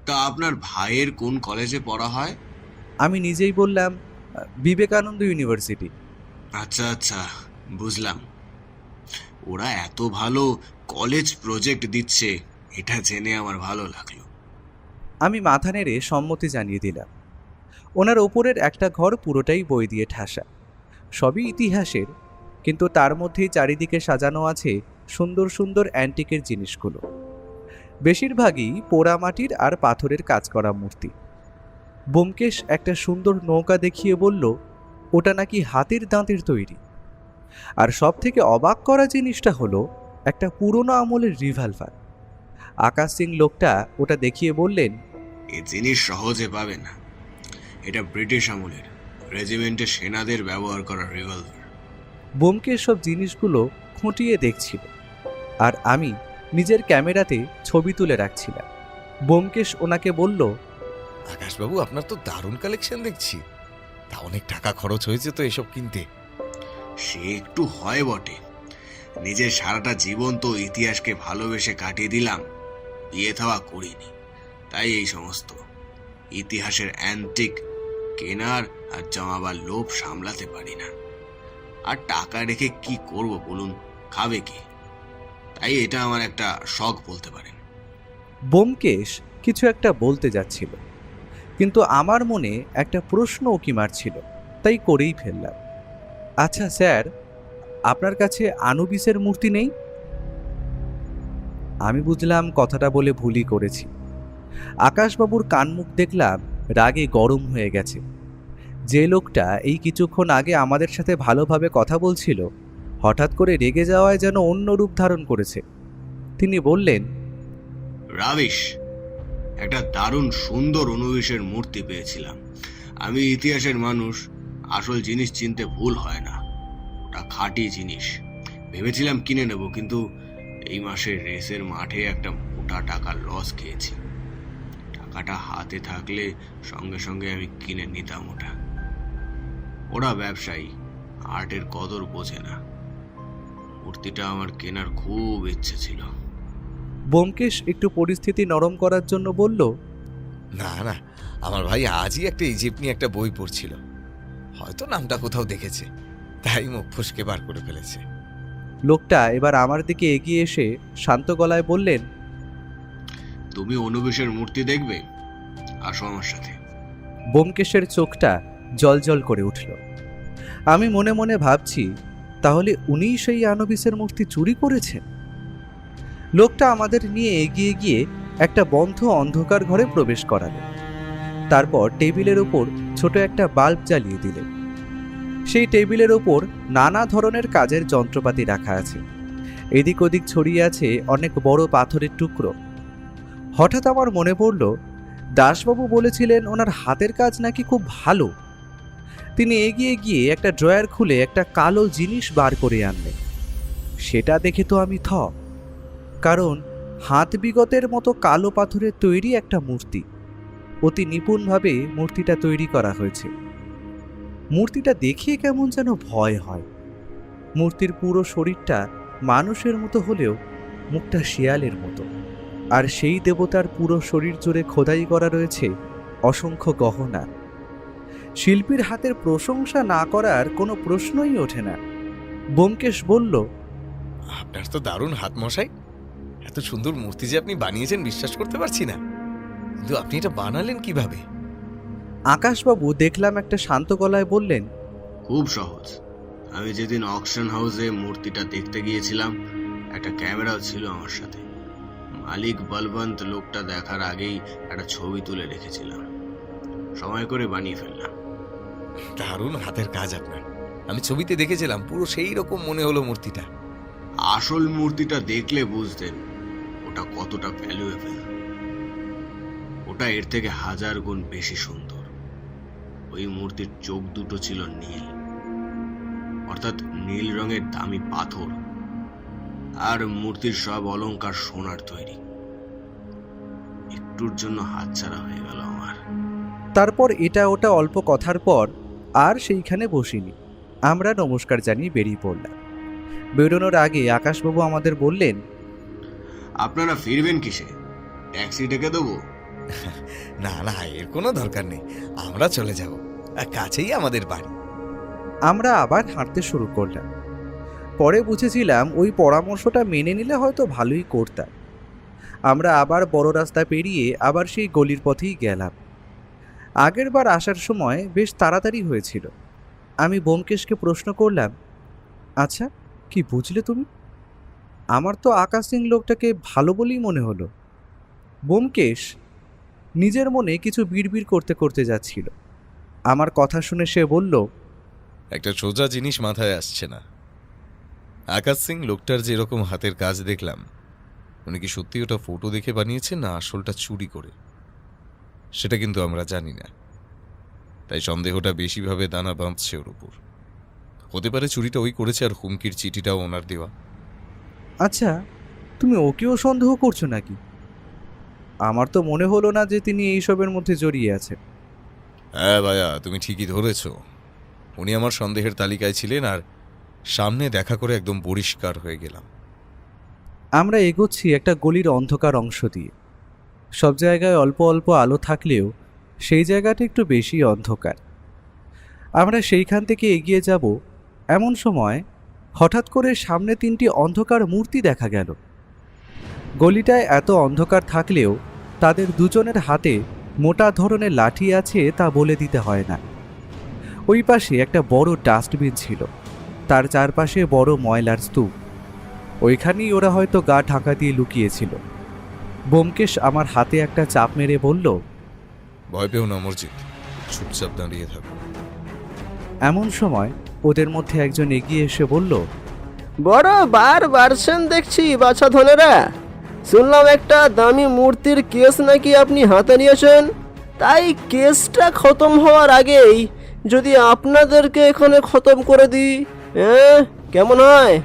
তা আপনার ভাইয়ের কোন কলেজে পড়া হয়? আমি নিজেই বললাম, বিবেকানন্দ ইউনিভার্সিটি। আচ্ছা আচ্ছা, বুঝলাম। ওরা এত ভালো কলেজ প্রজেক্ট দিচ্ছে, এটা জেনে আমার ভালো লাগলো। আমি মাথা নেড়ে সম্মতি জানিয়ে দিলাম। ওনার ওপরের একটা ঘর পুরোটাই বই দিয়ে ঠাসা, সবই ইতিহাসের, কিন্তু তার মধ্যেই চারিদিকে সাজানো আছে সুন্দর সুন্দর অ্যান্টিকের জিনিসগুলো। বেশিরভাগই পোড়ামাটির আর পাথরের কাজ করা মূর্তি। ব্যোমকেশ একটা সুন্দর নৌকা দেখিয়ে বলল ওটা নাকি হাতির দাঁতের তৈরি। আর সব থেকে অবাক করা জিনিসটা হলো একটা পুরনো আমলের রিভলভার। আকাশ সিং লোকটা ওটা দেখিয়ে বললেন, এই জিনিস সহজে পাবে না। এটা ব্রিটিশ আমলের রেজিমেন্টের সেনাদের ব্যবহার করা রিভলভার। ব্যোমকেশ সব জিনিসগুলো খুঁটিয়ে দেখছিল, আর আমি নিজের ক্যামেরাতে ছবি তুলে রাখছিলাম। ব্যোমকেশ ওনাকে বলল, আকাশবাবু, আপনার তো দারুণ কালেকশন দেখছি। তা অনেক টাকা খরচ হয়েছে তো এসব কিনতে। সে একটু হয় বটে, নিজের সারাটা জীবন তো ইতিহাসকে ভালোবেসে কাটিয়ে দিলাম, বিয়ে থাওয়া করিনি, তাই এই সমস্ত ইতিহাসের অ্যান্টিক কেনার আর জমাবার লোভ সামলাতে পারি না। আর টাকা রেখে কি করব বলুন, খাবে কি? তাই এটা আমার একটা শখ বলতে পারেন। ব্যোমকেশ কিছু একটা বলতে যাচ্ছিল, কিন্তু আমার মনে একটা প্রশ্ন উকি মারছিল, তাই করেই ফেললাম। আচ্ছা স্যার, আপনার কাছে আনুবিসের মূর্তি নেই? আমি বুঝলাম কথাটা বলে ভুলই করেছি। আকাশবাবুর কানমুখ দেখলাম রাগে গরম হয়ে গেছে। যে লোকটা এই কিছুক্ষণ আগে আমাদের সাথে ভালোভাবে কথা বলছিল, হঠাৎ করে রেগে যাওয়ায় যেন অন্য রূপ ধারণ করেছে। তিনি বললেন, রাবিশ, একটা দারুণ সুন্দর অনুবিশের মূর্তি পেয়েছিলাম। আমি ইতিহাসের মানুষ, আসল জিনিস চিনতে ভুল হয় না। ওটা খাঁটি জিনিস, ভেবেছিলাম কিনে নেব, কিন্তু এই মাসের রেসের মাঠে একটা মোটা টাকার লস খেয়েছি। টাকাটা হাতে থাকলে সঙ্গে সঙ্গে আমি কিনে নিতাম ওটা। ওরা ব্যবসায়ী, আর্টের কদর বোঝে না। মূর্তিটা আমার কেনার খুব ইচ্ছে ছিল। ব্যোমকেশ একটু পরিস্থিতি নরম করার জন্য বলল, না না, আমার ভাই আজই একটা ইজিপ্ট নিয়ে একটা বই পড়ছিল, হয়তো নামটা কোথাও দেখেছে, তাই মুখ ফুসকে বার করে ফেলেছে। লোকটা এবার আমার দিকে এগিয়ে এসে শান্ত গলায় বললেন, তুমি অনুবিশের মূর্তি দেখবে, আসো আমার সাথে। ব্যোমকেশের চোখটা জলজল করে উঠল। আমি মনে মনে ভাবছি, তাহলে উনিই সেই আনুবিসের মূর্তি চুরি করেছেন। লোকটা আমাদের নিয়ে এগিয়ে গিয়ে একটা বন্ধ অন্ধকার ঘরে প্রবেশ করালো। তারপর টেবিলের ওপর ছোট একটা বাল্ব জ্বালিয়ে দিলেন। সেই টেবিলের ওপর নানা ধরনের কাজের যন্ত্রপাতি রাখা আছে। এদিক ওদিক ছড়িয়ে আছে অনেক বড় পাথরের টুকরো। হঠাৎ আমার মনে পড়ল, দাসবাবু বলেছিলেন ওনার হাতের কাজ নাকি খুব ভালো। তিনি এগিয়ে গিয়ে একটা ড্রয়ার খুলে একটা কালো জিনিস বার করে আনলেন। সেটা দেখে তো আমি কারণ হাত বিগতের মতো কালো পাথরের তৈরি একটা মূর্তি। অতি নিপুণভাবে মূর্তিটা তৈরি করা হয়েছে। মূর্তিটা দেখিয়ে কেমন যেন ভয় হয়। মূর্তির পুরো শরীরটা মানুষের মতো হলেও মুখটা শিয়ালের মতো। আর সেই দেবতার পুরো শরীর জুড়ে খোদাই করা রয়েছে অসংখ্য গহনা। শিল্পীর হাতের প্রশংসা না করার কোনো প্রশ্নই ওঠে না। ব্যোমকেশ বলল, আপনার তো দারুণ হাত মশাই, এত সুন্দর মূর্তি যে আপনি বানিয়েছেন বিশ্বাস করতে পারছি না, কিন্তু আপনি এটা বানালেন কিভাবে? আকাশবাবু দেখলাম একটা শান্ত গলায় বললেন, খুব সহজ। আমি যেদিন অকশন হাউসে মূর্তিটা দেখতে গিয়েছিলাম, একটা ক্যামেরাও ছিল আমার সাথে। মালিক বলবন্ত লোকটা দেখার আগেই একটা ছবি তুলে রেখেছিলাম, সময় করে বানিয়ে ফেললাম। দারুণ হাতের কাজ আপনার। আমি ছবিতে দেখেছিলাম, পুরো সেই রকম মনে হলো মূর্তিটা। আসল মূর্তিটা দেখলে বুঝতেন ওটা কতটা ভ্যালুয়েবল। ওটা এর থেকে 1000 গুণ বেশি সুন্দর। ওই মূর্তির চোখ দুটো ছিল নীল, অর্থাৎ নীল রঙের দামি পাথর, আর মূর্তির সব অলংকার সোনার তৈরি। একটুর জন্য হাতছাড়া হয়ে গেল আমার। তারপর এটা ওটা অল্প কথার পর আর সেইখানে বসিনি। আমরা নমস্কার জানিয়ে বেরিয়ে পড়লাম। বেরোনোর আগে আকাশবাবু আমাদের বললেন, আপনারা ফিরবেন কিসে? ট্যাক্সি ডেকে দেবো? না না, এর কোনো দরকার নেই, আমরা চলে যাব, কাছেই আমাদের বাড়ি। আমরা আবার হাঁটতে শুরু করলাম। পরে বুঝেছিলাম ওই পরামর্শটা মেনে নিলে হয়তো ভালোই করতাম। আমরা আবার বড় রাস্তা পেরিয়ে আবার সেই গলির পথেই গেলাম। আগের বার আসার সময় বেশ তাড়াতাড়ি হয়েছিল। আমি ব্যোমকেশকে প্রশ্ন করলাম, আচ্ছা কি বুঝলে তুমি? আমার তো আকাশ সিং লোকটাকে ভালো বলেই মনে হলো। ব্যোমকেশ নিজের মনে কিছু বিড়বিড় করতে করতে যাচ্ছিল। আমার কথা শুনে সে বলল, একটা সোজা জিনিস মাথায় আসছে না। আকাশ সিং লোকটার যেরকম হাতের কাজ দেখলাম, উনি কি সত্যি ওটা ফটো দেখে বানিয়েছেন না আসলটা চুরি করে, সেটা কিন্তু আমরা জানি না। তাই সন্দেহটা বেশিভাবে দানা বাঁধছে ওর উপর। হতে পারে চুরিটা ওই করেছে আর হুমকির চিঠিটাও ওনার দেওয়া। আচ্ছা তুমি ওকেও সন্দেহ করছো নাকি? আমার তো মনে হলো না যে তিনি এইসবের মধ্যে জড়িয়ে আছেন। হ্যাঁ ভাইয়া, তুমি ঠিকই ধরেছ। উনি আমার সন্দেহের তালিকায় ছিলেন, আর সামনে দেখা করে একদম পরিষ্কার হয়ে গেলাম। আমরা এগোচ্ছি একটা গলির অন্ধকার অংশ দিয়ে। সব জায়গায় অল্প অল্প আলো থাকলেও সেই জায়গাটা একটু বেশি অন্ধকার। আমরা সেইখান থেকে এগিয়ে যাব এমন সময় হঠাৎ করে সামনে 3টি অন্ধকার মূর্তি দেখা গেল। গলিটায় এত অন্ধকার থাকলেও তাদের দুজনের হাতে মোটা ধরনের লাঠি আছে তা বলে দিতে হয় না। ওই পাশে একটা বড় ডাস্টবিন ছিল, তার চারপাশে বড় ময়লার স্তূপ। ওইখানেই ওরা হয়তো গা ঢাকা দিয়ে লুকিয়েছিল। ব্যোমকেশ আমার হাতে একটা চাপ মেরে বলল, ভয় পেও না অমরজিৎ, চুপচাপ দাঁড়িয়ে থাকো। এমন সময় ওদের মধ্যে একজন এগিয়ে এসে বলল, বড় বার বাড়ছেন দেখছি বাছা ধনেরা। শুনলাম একটা দামি মূর্তির কেস নাকি আপনি হাতে নিয়েছেন। তাই কেসটা খতম হওয়ার আগেই যদি আপনাদেরকে এখানে খতম করে দিই, কেমন হয়?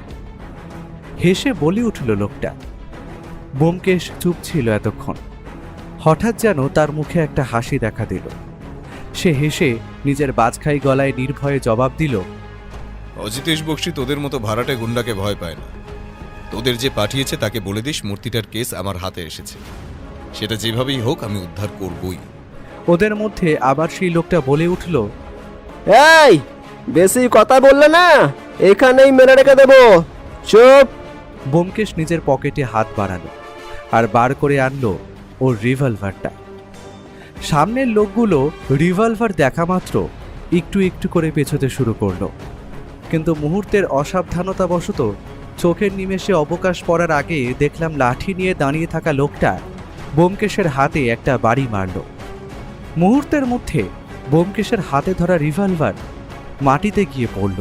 হেসে বলে উঠল লোকটা। ব্যোমকেশ চুপ ছিল এতক্ষণ। হঠাৎ যেন তার মুখে একটা হাসি দেখা দিল। সে হেসে নিজের বাজখাই গলায় নির্ভয়ে জবাব দিল, অজিতেশ বক্সি তোদের মতো ভাড়াটে গুন্ডাকে ভয় পায় না। তোদের যে পাঠিয়েছে তাকে বলে দিস মূর্তিটার কেস আমার হাতে এসেছে, সেটা যেভাবেই হোক আমি উদ্ধার করবই। ওদের মধ্যে আবার সেই লোকটা বলে উঠল, এই বেশি কথা বললে না, এখানেই মেরে রেখে দেবো। চুপ। ব্যোমকেশ নিজের পকেটে হাত বাড়ালো আর বার করে আনলো ওর রিভলভারটা। সামনের লোকগুলো রিভলভার দেখা মাত্র একটু একটু করে পেছোতে শুরু করলো, কিন্তু মুহূর্তের অসাবধানতাবশত চোখের নিমেষে অবকাশ পড়ার আগে দেখলাম লাঠি নিয়ে দাঁড়িয়ে থাকা লোকটা ব্যোমকেশের হাতে একটা বাড়ি মারল। মুহূর্তের মধ্যে ব্যোমকেশের হাতে ধরা রিভলভার মাটিতে গিয়ে পড়ল।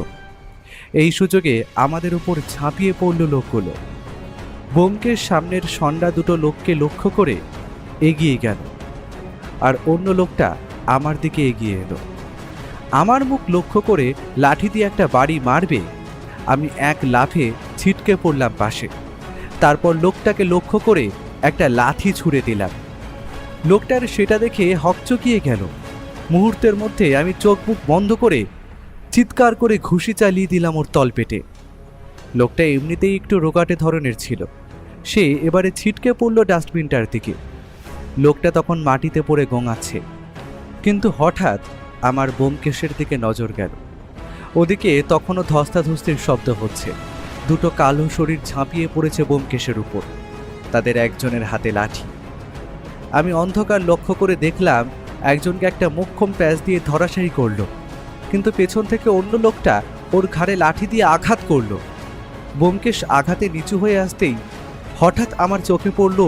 এই সুযোগে আমাদের উপর ঝাঁপিয়ে পড়ল লোকগুলো। ব্যোমকেশ সামনের সন্ডা দুটো লোককে লক্ষ্য করে এগিয়ে গেল, আর অন্য লোকটা আমার দিকে এগিয়ে এলো। আমার মুখ লক্ষ্য করে লাঠি দিয়ে একটা বাড়ি মারবে, আমি এক লাফে ছিটকে পড়লাম পাশে। তারপর লোকটাকে লক্ষ্য করে একটা লাঠি ছুঁড়ে দিলাম। লোকটার সেটা দেখে হকচকিয়ে গেল। মুহূর্তের মধ্যে আমি চোখ মুখ বন্ধ করে চিৎকার করে ঘুষি চালিয়ে দিলাম ওর তলপেটে। লোকটা এমনিতেই একটু রোগাটে ধরনের ছিল। সে এবারে ছিটকে পড়ল ডাস্টবিনটার দিকে। লোকটা তখন মাটিতে পড়ে গোঙাচ্ছে, কিন্তু হঠাৎ আমার ব্যোমকেশের দিকে নজর গেল। ওদিকে তখনও ধস্তাধস্তির শব্দ হচ্ছে। দুটো কালো শরীর ঝাঁপিয়ে পড়েছে ব্যোমকেশের উপর, তাদের একজনের হাতে লাঠি। আমি অন্ধকার লক্ষ্য করে দেখলাম একজনকে একটা মোক্ষম প্যাঁচ দিয়ে ধরাশায়ী করলো, কিন্তু পেছন থেকে অন্য লোকটা ওর ঘাড়ে লাঠি দিয়ে আঘাত করলো। ব্যোমকেশ আঘাতে নিচু হয়ে আসতেই হঠাৎ আমার চোখে পড়ল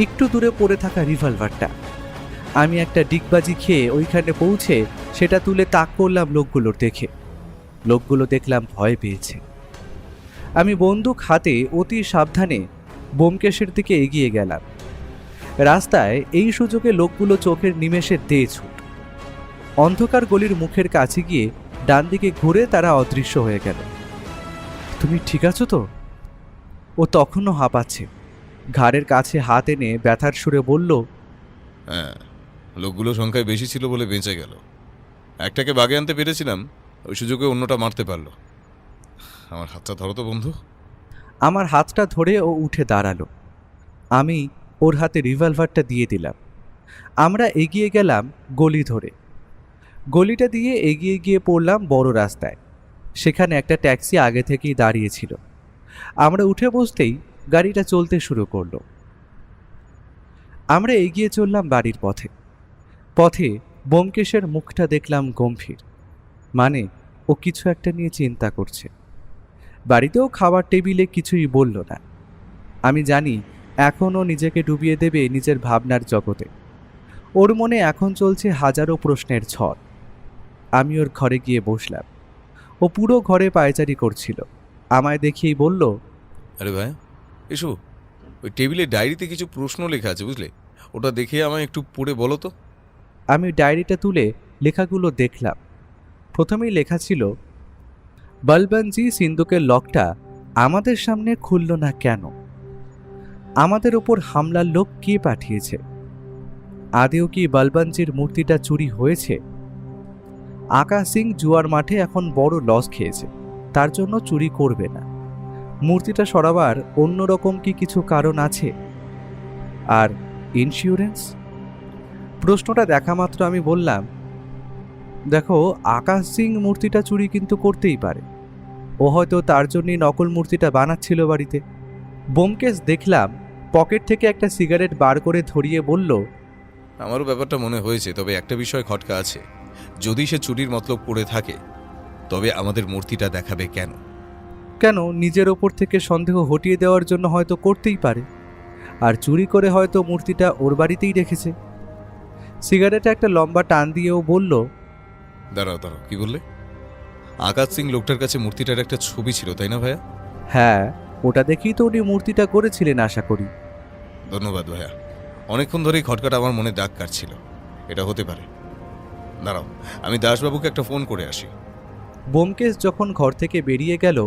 একটু দূরে পড়ে থাকা রিভলভারটা। আমি একটা ডিগবাজি খেয়ে ওইখানে পৌঁছে সেটা তুলে তাক করলাম লোকগুলোর দেখে। লোকগুলো দেখলাম ভয় পেয়েছে। আমি বন্দুক হাতে অতি সাবধানে ব্যোমকেশের দিকে এগিয়ে গেলাম। রাস্তায় এই সুযোগে লোকগুলো চোখের নিমেষে দে ছুট। অন্ধকার গলির মুখের কাছে গিয়ে ডান দিকে ঘুরে তারা অদৃশ্য হয়ে গেল। তুমি ঠিক আছো তো? ও তখনও হাঁপাচ্ছে। ঘাড়ের কাছে হাত এনে ব্যথার সুরে বলল, হ্যাঁ, লোকগুলো সংখ্যায় বেশি ছিল বলে বেঁচে গেল। একটাকে বাগে আনতে পেরেছিলাম, ওই সুযোগে অন্যটা মারতে পারলো। আমার হাতটা ধরো তো বন্ধু। আমার হাতটা ধরে ও উঠে দাঁড়ালো। আমি ওর হাতে রিভলভারটা দিয়ে দিলাম। আমরা এগিয়ে গেলাম গলি ধরে। গলিটা দিয়ে এগিয়ে গিয়ে পড়লাম বড় রাস্তায়। সেখানে একটা ট্যাক্সি আগে থেকেই দাঁড়িয়েছিল। আমরা উঠে বসতেই গাড়িটা চলতে শুরু করলো। আমরা এগিয়ে চললাম বাড়ির পথে। পথে ব্যোমকেশের মুখটা দেখলাম গম্ভীর, মানে ও কিছু একটা নিয়ে চিন্তা করছে। বাড়িতেও খাবার টেবিলে কিছুই বলল না। আমি জানি এখনও নিজেকে ডুবিয়ে দেবে নিজের ভাবনার জগতে। ওর মনে এখন চলছে হাজারো প্রশ্নের ঝড়। আমি ওর ঘরে গিয়ে বসলাম। ও পুরো ঘরে পায়চারি করছিল। আমায় দেখিয়েই বলল, আরে ভাই এসো, ওই টেবিলে ডায়েরিতে কিছু প্রশ্ন লেখা আছে বুঝলে, ওটা দেখে আমায় একটু পড়ে বলো তো। আমি ডায়েরিটা তুলে লেখাগুলো দেখলাম। প্রথমেই লেখা ছিল, বলবন্তজি সিন্ধুকের লকটা আমাদের সামনে খুলল না কেন? আমাদের ওপর হামলার লোক কে পাঠিয়েছে? আদেও কি বলবন্তজির মূর্তিটা চুরি হয়েছে? আকাশ সিং জুয়ার মাঠে এখন বড় লস খেয়েছে, তার জন্য চুরি করবে না। মূর্তিটা সরাবার অন্যরকম কি কিছু কারণ আছে? আর ইন্স্যুরেন্স? প্রশ্নটা দেখা মাত্র আমি বললাম, দেখো, আকাশ সিং মূর্তিটা চুরি কিন্তু করতেই পারে। ও হয়তো তার জন্যই নকল মূর্তিটা বানাচ্ছিল বাড়িতে। ব্যোমকেশ দেখলাম পকেট থেকে একটা সিগারেট বার করে ধরিয়ে বলল, আমারও ব্যাপারটা মনে হয়েছে, তবে একটা বিষয় খটকা আছে। যদি সে চুরির মতলব করে থাকে, তবে আমাদের মূর্তিটা দেখাবে কেন? কেন, নিজের ওপর থেকে সন্দেহ হটিয়ে দেওয়ার জন্য হয়তো করতেই পারে। আর চুরি করে হয়তো মূর্তিটা ওর বাড়িতেই রেখেছে। সিগারেটে একটা লম্বা টান দিয়েও বলল, দাঁড়াও দাঁড়াও, কি বললে? আকাশ সিং লোকটার কাছে মূর্তিটার একটা ছবি ছিল, তাই না ভাইয়া? হ্যাঁ, ওটা দেখেই তো উনি মূর্তিটা করেছিলেন আশা করি। ধন্যবাদ ভাইয়া, অনেকক্ষণ ধরেই খটকাটা আমার মনে দাগ কাটছিল। এটা হতে পারে। দাঁড়াও, আমি দাসবাবুকে একটা ফোন করে আসি। ব্যোমকেশ যখন ঘর থেকে বেরিয়ে গেল,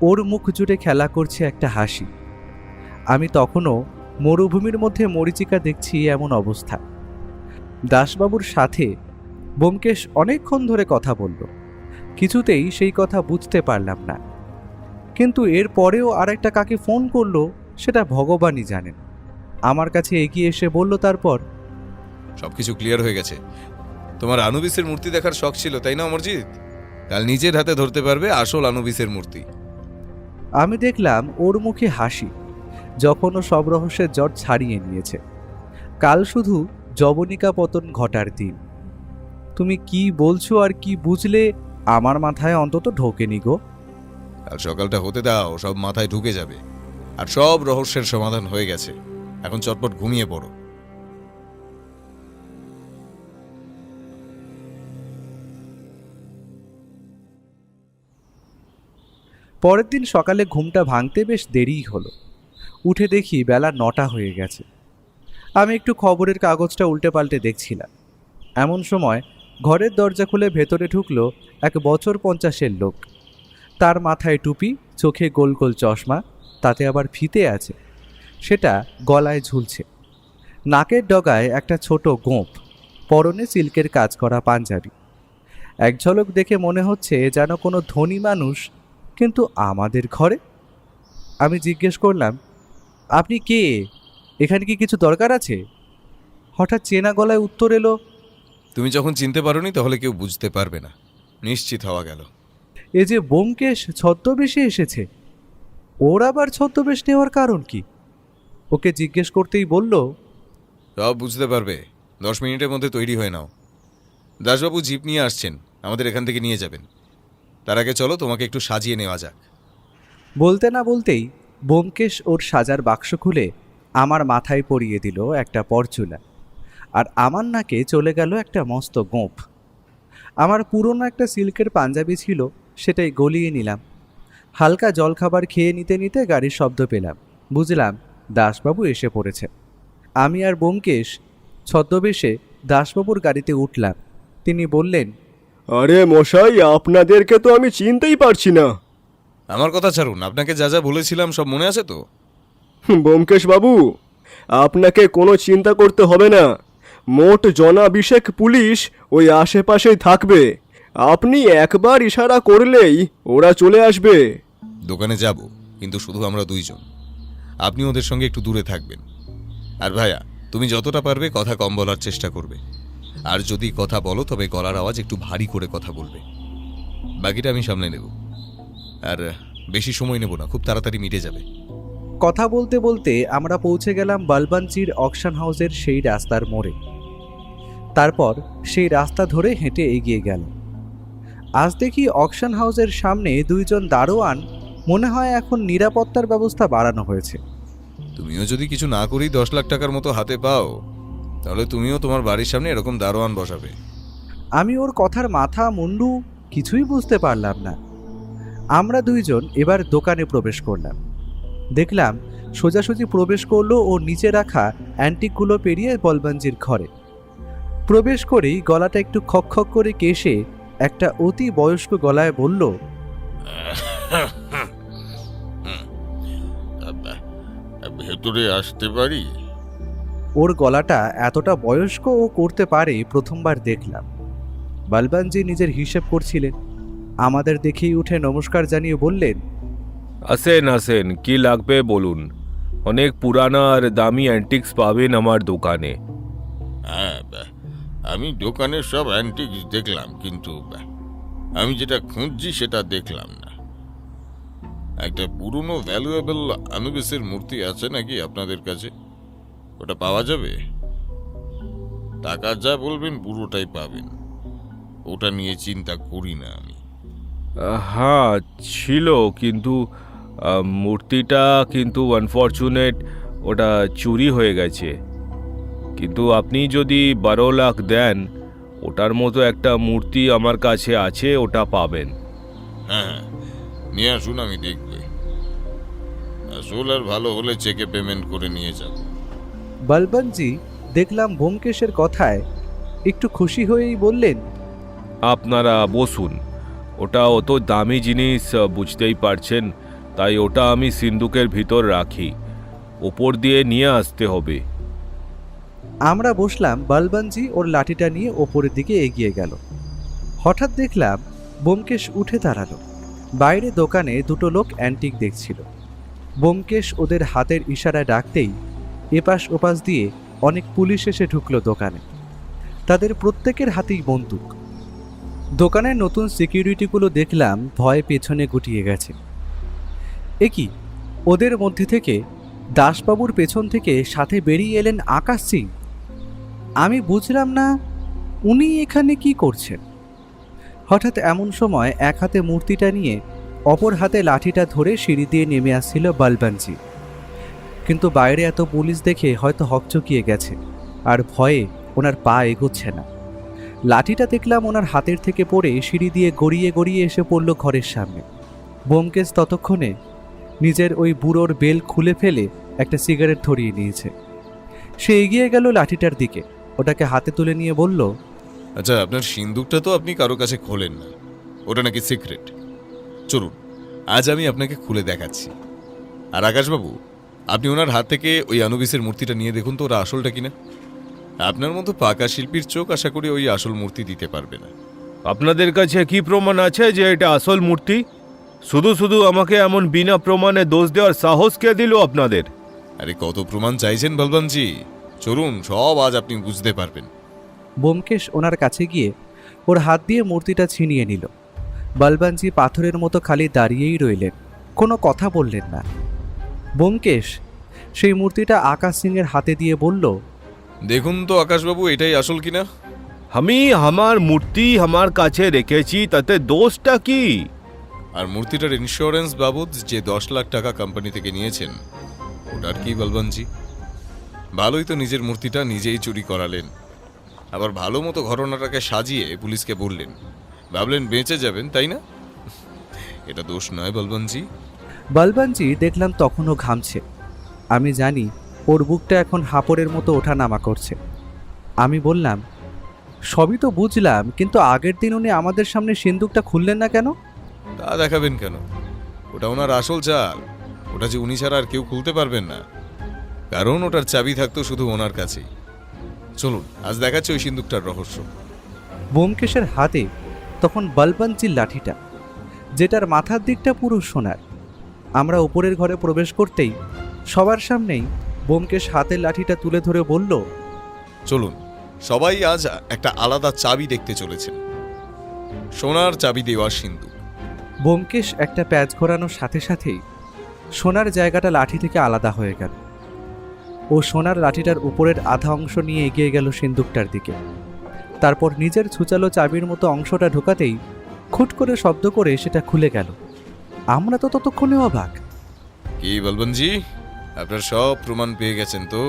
ওর মুখ জুড়ে খেলা করছে একটা হাসি। আমি তখনও মরুভূমির মধ্যে মরীচিকা দেখছি এমন অবস্থা। দাসবাবুর সাথে ব্যোমকেশ অনেকক্ষণ ধরে কথা বলল। কিছুতেই সেই কথা বুঝতে পারলাম না। কিন্তু এর পরেও আরেকটা কাকে ফোন করলো সেটা ভগবানই জানেন। আমার কাছে এগিয়ে এসে বলল তারপর, সবকিছু ক্লিয়ার হয়ে গেছে। তোমার আনুবিসের মূর্তি দেখার শখ ছিল, তাই না অমরজিৎ? কাল নিজের হাতে ধরতে পারবে আসল আনুবিসের মূর্তি। আমি দেখলাম ওর মুখে হাসি, যখন ও সব রহস্যের জট ছাড়িয়ে নিয়েছে। কাল শুধু যবনিকা পতন ঘটার দিন। তুমি কি বলছো আর কি বুঝলে আমার মাথায় অন্তত ঢোকেনি গো। কাল সকালটা হতে দাও, সব মাথায় ঢুকে যাবে। আর সব রহস্যের সমাধান হয়ে গেছে। এখন চটপট ঘুমিয়ে পড়ো। পরের দিন সকালে ঘুমটা ভাঙতে বেশ দেরিই হলো। উঠে দেখি বেলা 9টা হয়ে গেছে। আমি একটু খবরের কাগজটা উল্টে পাল্টে দেখছিলাম। এমন সময় ঘরের দরজা খুলে ভেতরে ঢুকলো এক বছর 50-এর লোক। তার মাথায় টুপি, চোখে গোল গোল চশমা, তাতে আবার ফিতে আছে, সেটা গলায় ঝুলছে। নাকের ডগায় একটা ছোট গোঁফ, পরনে সিল্কের কাজ করা পাঞ্জাবি। এক ঝলক দেখে মনে হচ্ছে যেন কোনো ধনী মানুষ, কিন্তু আমাদের ঘরে। আমি জিজ্ঞেস করলাম, আপনি কে? এখানে কি কিছু দরকার আছে? হঠাৎ চেনা গলায় উত্তর এলো, তুমি যখন চিনতে পারোনি তাহলে কেউ বুঝতে পারবে না। নিশ্চিত হওয়া গেল। এ যে ব্যোমকেশ ছদ্মবেশে এসেছে। ওর আবার ছদ্মবেশ নেওয়ার কারণ কি? ওকে জিজ্ঞেস করতেই বলল, সব বুঝতে পারবে। 10 মিনিটের মধ্যে তৈরি হয়ে নাও। দাসবাবু জিপ নিয়ে আসছেন, আমাদের এখান থেকে নিয়ে যাবেন। তার আগে চলো তোমাকে একটু সাজিয়ে নেওয়া যাক। বলতে না বলতেই ব্যোমকেশ ওর সাজার বাক্স খুলে আমার মাথায় পরিয়ে দিল একটা পরচুলা, আর আমার নাকে চলে গেল একটা মস্ত গোঁফ। আমার পুরনো একটা সিল্কের পাঞ্জাবি ছিল, সেটাই গলিয়ে নিলাম। হালকা জলখাবার খেয়ে নিতে নিতে গাড়ির শব্দ পেলাম। বুঝলাম দাসবাবু এসে পড়েছে। আমি আর ব্যোমকেশ ছদ্মবেশে দাসবাবুর গাড়িতে উঠলাম। তিনি বললেন, আরে মশাই, আপনাদেরকে তো আমি চিনতেই পারছি না। আমার কথা ছাড়ুন, আপনাকে যা যা বলেছিলাম সব মনে আছে তো? ব্যোমকেশ বাবু, আপনাকে কোনো চিন্তা করতে হবে না। মোট জনাবিশেক পুলিশ ওই আশেপাশেই থাকবে। আপনি একবার ইশারা করলেই ওরা চলে আসবে। দোকানে যাব, কিন্তু শুধু আমরা দুইজন। আপনি ওদের সঙ্গে একটু দূরে থাকবেন। আর ভাইয়া, তুমি যতটা পারবে কথা কম বলার চেষ্টা করবে। আর যদি কথা বলো তবে গলার আওয়াজ একটু ভারী করে কথা বলবে। বাকিটা আমি সামলে নেব। আর বেশি সময় নেব না, খুব তাড়াতাড়ি মিটে যাবে। কথা বলতে বলতে আমরা পৌঁছে গেলাম বালবানজির অকশন হাউসের সেই রাস্তার মোড়ে। তারপর সেই রাস্তা ধরে হেঁটে এগিয়ে গেল। আজ দেখি অকশন হাউসের সামনে দুইজন দারোয়ান, মনে হয় এখন নিরাপত্তার ব্যবস্থা বাড়ানো হয়েছে। তুমিও যদি কিছু না করেই 10 লাখ টাকার মতো হাতে পাও, তাহলে তুমিও তোমার বাড়ির সামনে এরকম দারোয়ান বসাবে। আমি ওর কথার মাথা মুন্ডু কিছুই বুঝতে পারলাম না। আমরা দুইজন এবার দোকানে প্রবেশ করলাম। দেখলাম সোজাসুজি প্রবেশ করলো ও নিচে রাখা অ্যান্টিকগুলো পেরিয়ে বলবানজির ঘরে। প্রবেশ করেই গলাটা একটু খকখক করে কেশে একটা অতি বয়স্ক গলায় বলল, ভেতরে আসতে পারি? ওর গলাটা এতটা বয়স্ক ও করতে পারে প্রথমবার দেখলাম। বলবানজি নিজের হিসেব করছিলেন। আমাদের দেখেই উঠে নমস্কার জানিয়ে বললেন, আসেন আসেন, কি লাগবে বলুন। অনেক পুরানা আর দামি অ্যান্টিক্স পাবেন আমার দোকানে। হ্যাঁ, আমি দোকানের সব অ্যান্টিক্স দেখলাম, কিন্তু আমি যেটা খুঁজছি সেটা দেখলাম না। একটা পুরনো ভ্যালুয়েবল আনুবিসের মূর্তি আছে নাকি আপনাদের কাছে? ওটা পাওয়া যাবে? টাকা যা বলবেন পুরোটাই পাবেন। ওটা নিয়ে চিন্তা করি না আমি। হ্যাঁ ছিল, কিন্তু মূর্তিটা কিন্তু আনফর্চুনেট, ওটা চুরি হয়ে গেছে। কিন্তু আপনি যদি 12 লাখ দেন, ওটার মতো একটা মূর্তি আমার কাছে আছে, ওটা পাবেন। হ্যাঁ, নিয়ে আসুন, আমি দেখবে। আসল আর ভালো হলে চেকে পেমেন্ট করে নিয়ে যাব। বলবানজি দেখলাম ব্যোমকেশের কথায় একটু খুশি হয়েই বললেন, আপনারা বসুন। ওটা অত দামি জিনিস, বুঝতেই পারছেন, তাই ওটা আমি সিন্দুকের ভিতর রাখি। ওপর দিয়ে নিয়ে আসতে হবে। আমরা বসলাম। বলবানজি ওর লাঠিটা নিয়ে ওপরের দিকে এগিয়ে গেল। হঠাৎ দেখলাম ব্যোমকেশ উঠে দাঁড়ালো। বাইরে দোকানে দুটো লোক অ্যান্টিক দেখছিল। ব্যোমকেশ ওদের হাতের ইশারায় ডাকতেই এপাশ ওপাশ দিয়ে অনেক পুলিশ এসে ঢুকলো দোকানে। তাদের প্রত্যেকের হাতেই বন্দুক। দোকানের নতুন সিকিউরিটিগুলো দেখলাম ভয়ে পেছনে গুটিয়ে গেছে। এ কি, ওদের মধ্যে থেকে দাসবাবুর পেছন থেকে সাথে বেরিয়ে এলেন আকাশ সিং। আমি বুঝলাম না উনি এখানে কি করছেন। হঠাৎ এমন সময় এক হাতে মূর্তিটা নিয়ে অপর হাতে লাঠিটা ধরে সিঁড়ি দিয়ে নেমে আসছিল বলবানজি। কিন্তু বাইরে এত পুলিশ দেখে হয়তো হকচকিয়ে গেছে, আর ভয়ে ওনার পা এগোচ্ছে না। লাঠিটা দেখলাম ওনার হাতের থেকে পড়ে সিঁড়ি দিয়ে গড়িয়ে গড়িয়ে এসে পড়ল ঘরের সামনে। ব্যোমকেশ ততক্ষণে নিজের ওই বুড়োর বেল খুলে ফেলে একটা সিগারেট ধরিয়ে নিয়েছে। সে এগিয়ে গেল লাঠিটার দিকে, ওটাকে হাতে তুলে নিয়ে বলল, আচ্ছা, আপনার সিন্দুকটা তো আপনি কারো কাছে খোলেন না, ওটা নাকি সিক্রেট। চলুন, আজ আমি আপনাকে খুলে দেখাচ্ছি। আর আকাশবাবু, আপনি ওনার হাত থেকে ওই আনুবিসের মূর্তিটা নিয়ে দেখুন তো ওরা আসলটা কিনা। আপনার মতো পাকা শিল্পীর চোখ আশা করি ওই আসল মূর্তি দিতে পারবে না। আপনাদের কাছে কি প্রমাণ আছে যে এটা আসল মূর্তি? শুধু শুধু আমাকে এমন বিনা প্রমাণে দোষ দেওয়ার সাহস কে দিল আপনাদের? আরে কত প্রমাণ চাইছেন বলবানজি? চলুন, সব আজ আপনি বুঝতে পারবেন। ব্যোমকেশ ওনার কাছে গিয়ে ওর হাত দিয়ে মূর্তিটা ছিনিয়ে নিল। বলবানজি পাথরের মতো খালি দাঁড়িয়েই রইলেন, কোনো কথা বললেন না। ব্যোমকেশ সেই মূর্তিটা আকাশ সিংয়ের হাতে দিয়ে বলল, দেখুন তো আকাশবাবু, এটাই আসল কিনা। আমি আমার মূর্তি আমার কাছে রেখেছি, তাতে দোষটা কি? আর মূর্তিটার ইন্স্যুরেন্স বাবদ যে 10 লাখ টাকা কোম্পানি থেকে নিয়েছেন, ওটার কি বলবানজি? ভালোই তো নিজের মূর্তিটা নিজেই চুরি করালেন, আবার ভালো মতো ঘটনাটাকে সাজিয়ে পুলিশকে বললেন, ভাবলেন বেঁচে যাবেন, তাই না? এটা দোষ নয় বলবানজি। বলবানজি দেখলাম তখনও ঘামছে। আমি জানি ওর বুকটা এখন হাঁপড়ের মতো ওঠানামা করছে। আমি বললাম, সবই তো বুঝলাম, কিন্তু আগের দিন উনি আমাদের সামনে সিন্দুকটা খুললেন না কেন? তা দেখাবেন কেন? ওটা ওনার আসল চাল। ওটা যে উনি ছাড়া আর কেউ খুলতে পারবেন না, কারণ ওটার চাবি থাকতো শুধু ওনার কাছেই। চলুন আজ দেখাচ্ছে ওই সিন্দুকটার রহস্য। ব্যোমকেশের হাতে তখন বলবন্তজির লাঠিটা, যেটার মাথার দিকটা পুরো সোনার। আমরা উপরের ঘরে প্রবেশ করতেই সবার সামনেই ব্যোমকেশ হাতের লাঠিটা তুলে ধরে বলল, চলুন সবাই আজ একটা আলাদা চাবি দেখতে চলেছেন, সোনার চাবি দেওয়া সিন্দুক। ব্যোমকেশ একটা প্যাচ ঘোরানোর সাথে সাথেই সোনার জায়গাটা লাঠি থেকে আলাদা হয়ে গেল। ও সোনার লাঠিটার উপরের আধা অংশ নিয়ে এগিয়ে গেল সিন্দুকটার দিকে। তারপর নিজের ছুচালো চাবির মতো অংশটা ঢোকাতেই খুট করে শব্দ করে সেটা খুলে গেল। আমরা তো ততক্ষণে অবাক। কি বলবনজি, আপনার সব প্রমাণ পেয়ে গেছেন তো?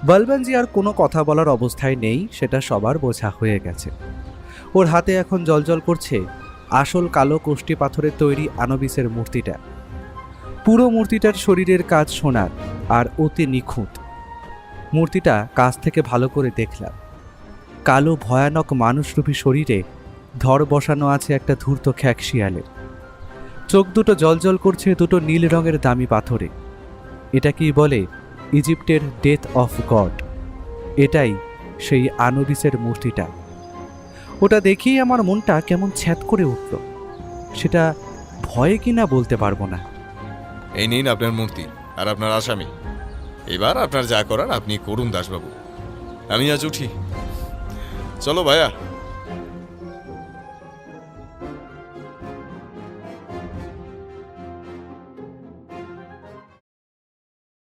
বলবনজি আর কোনো কথা বলার অবস্থায় নেই, সেটা সবার বোঝা হয়ে গেছে। ওর হাতে এখন জ্বলজ্বল করছে আসল কালো কোষ্টি পাথরের তৈরি আনুবিসের মূর্তিটা। পুরো মূর্তিটার শরীরের কাজ সোনার আর অতি নিখুঁত। মূর্তিটা কাছ থেকে ভালো করে দেখলাম। কালো ভয়ানক মানুষরূপী শরীরে ধর বসানো আছে একটা ধূর্ত খ্যাক শিয়ালের। চোখ দুটো জ্বলজ্বল করছে দুটো নীল রঙের দামি পাথরে। এটা কি বলে ইজিপ্টের ডেথ অফ গড। এটাই সেই আনুবিসের মূর্তিটা। ওটা দেখেই আমার মনটা কেমন ছ্যাদ করে উঠল। সেটা ভয়ে কিনা বলতে পারবো না। এই নিন আপনার মূর্তি আর আপনার আসামি। এবার আপনার যা করার আপনি করুন দাসবাবু। আমি আজ উঠি। চলো ভাইয়া।